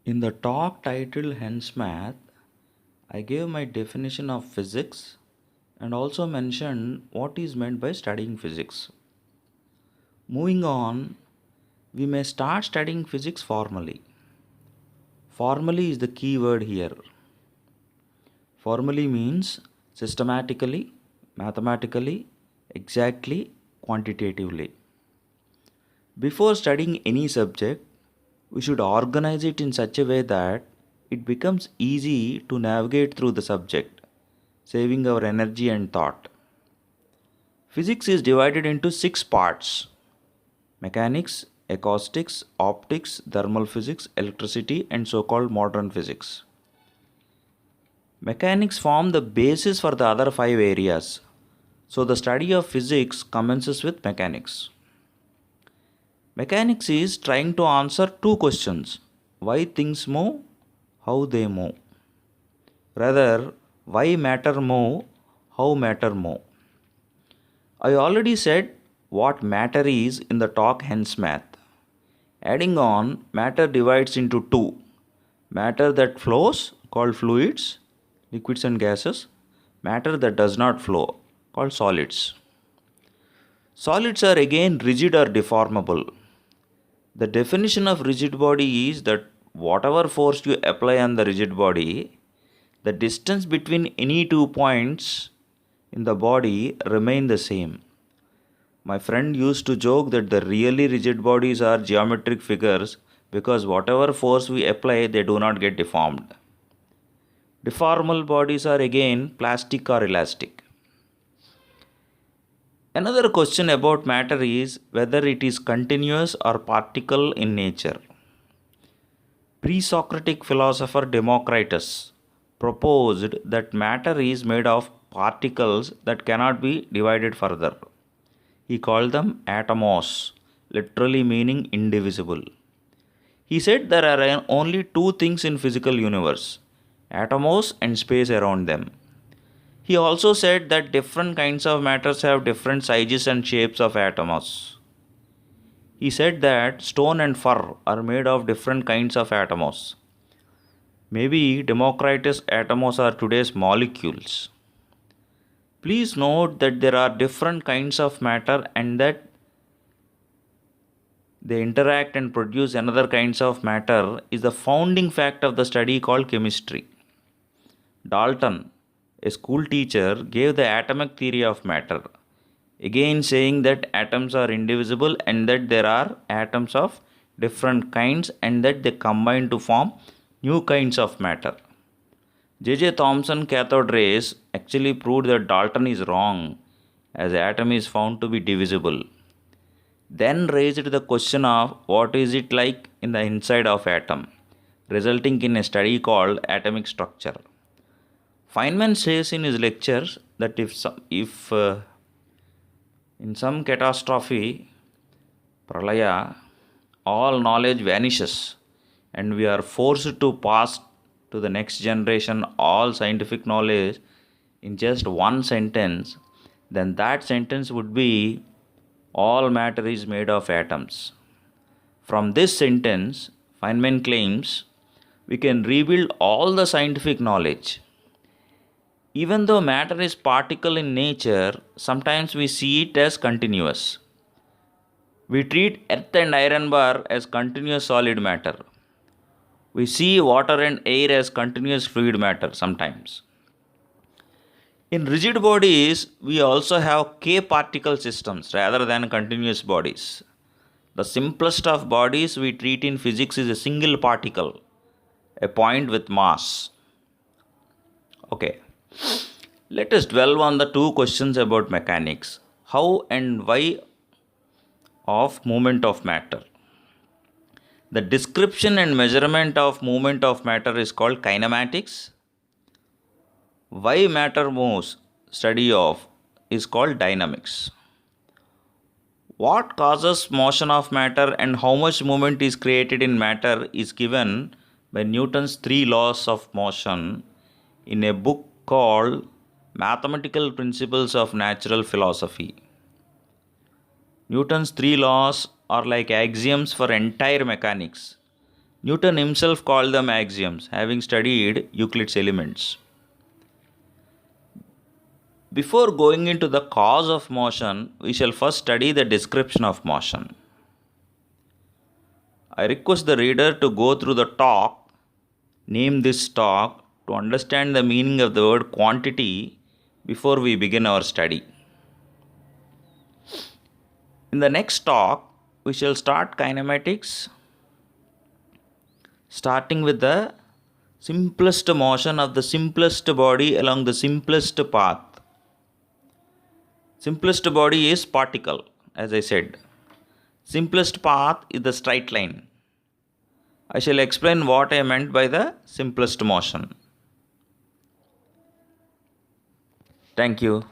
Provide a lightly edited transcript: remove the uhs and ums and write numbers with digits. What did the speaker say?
In the talk titled Hence Math, I gave my definition of physics and also mentioned what is meant by studying physics. Moving on, we may start studying physics formally. Formally is the key word here. Formally means systematically, mathematically, exactly, quantitatively. Before studying any subject, we should organize it in such a way that it becomes easy to navigate through the subject, saving our energy and thought. Physics is divided into six parts: mechanics, acoustics, optics, thermal physics, electricity, and so called modern physics. Mechanics form the basis for the other five areas. So, the study of physics commences with mechanics. Mechanics is trying to answer two questions: why things move, how they move. Rather, why matter move, how matter move. I already said what matter is in the talk Hence Math. Adding on, matter divides into two: matter that flows, called fluids, liquids and gases; matter that does not flow, called solids. Solids are again rigid or deformable. The definition of rigid body is that whatever force you apply on the rigid body, the distance between any 2 points in the body remain the same. My friend used to joke that the really rigid bodies are geometric figures because whatever force we apply, they do not get deformed. Deformable bodies are again plastic or elastic. Another question about matter is whether it is continuous or particle in nature. Pre-Socratic philosopher Democritus proposed that matter is made of particles that cannot be divided further. He called them atomos, literally meaning indivisible. He said there are only two things in physical universe: atomos and space around them. He also said that different kinds of matters have different sizes and shapes of atomos. He said that stone and fur are made of different kinds of atomos. Maybe Democritus' atomos are today's molecules. Please note that there are different kinds of matter and that they interact and produce another kinds of matter is the founding fact of the study called chemistry. Dalton, a school teacher, gave the atomic theory of matter, again saying that atoms are indivisible and that there are atoms of different kinds and that they combine to form new kinds of matter. J.J. Thomson cathode rays actually proved that Dalton is wrong, as atom is found to be divisible. Then raised the question of what is it like in the inside of atom, resulting in a study called atomic structure. Feynman says in his lectures that if in some catastrophe, pralaya, all knowledge vanishes and we are forced to pass to the next generation all scientific knowledge in just one sentence, then that sentence would be all matter is made of atoms. From this sentence, Feynman claims we can rebuild all the scientific knowledge. Even though matter is particle in nature, sometimes we see it as continuous. We treat earth and iron bar as continuous solid matter. We see water and air as continuous fluid matter sometimes. In rigid bodies, we also have K particle systems rather than continuous bodies. The simplest of bodies we treat in physics is a single particle, a point with mass. Okay, let us dwell on the two questions about mechanics: how and why of movement of matter. The description and measurement of movement of matter is called kinematics. Why matter moves, study of, is called dynamics. What causes motion of matter and how much movement is created in matter is given by Newton's three laws of motion in a book called Mathematical Principles of Natural Philosophy. Newton's three laws are like axioms for entire mechanics. Newton himself called them axioms, having studied Euclid's elements. Before going into the cause of motion, we shall first study the description of motion. I request the reader to go through the talk, name this talk, to understand the meaning of the word quantity before we begin our study. In the next talk, we shall start kinematics, starting with the simplest motion of the simplest body along the simplest path. Simplest body is particle, as I said. Simplest path is the straight line. I shall explain what I meant by the simplest motion. Thank you.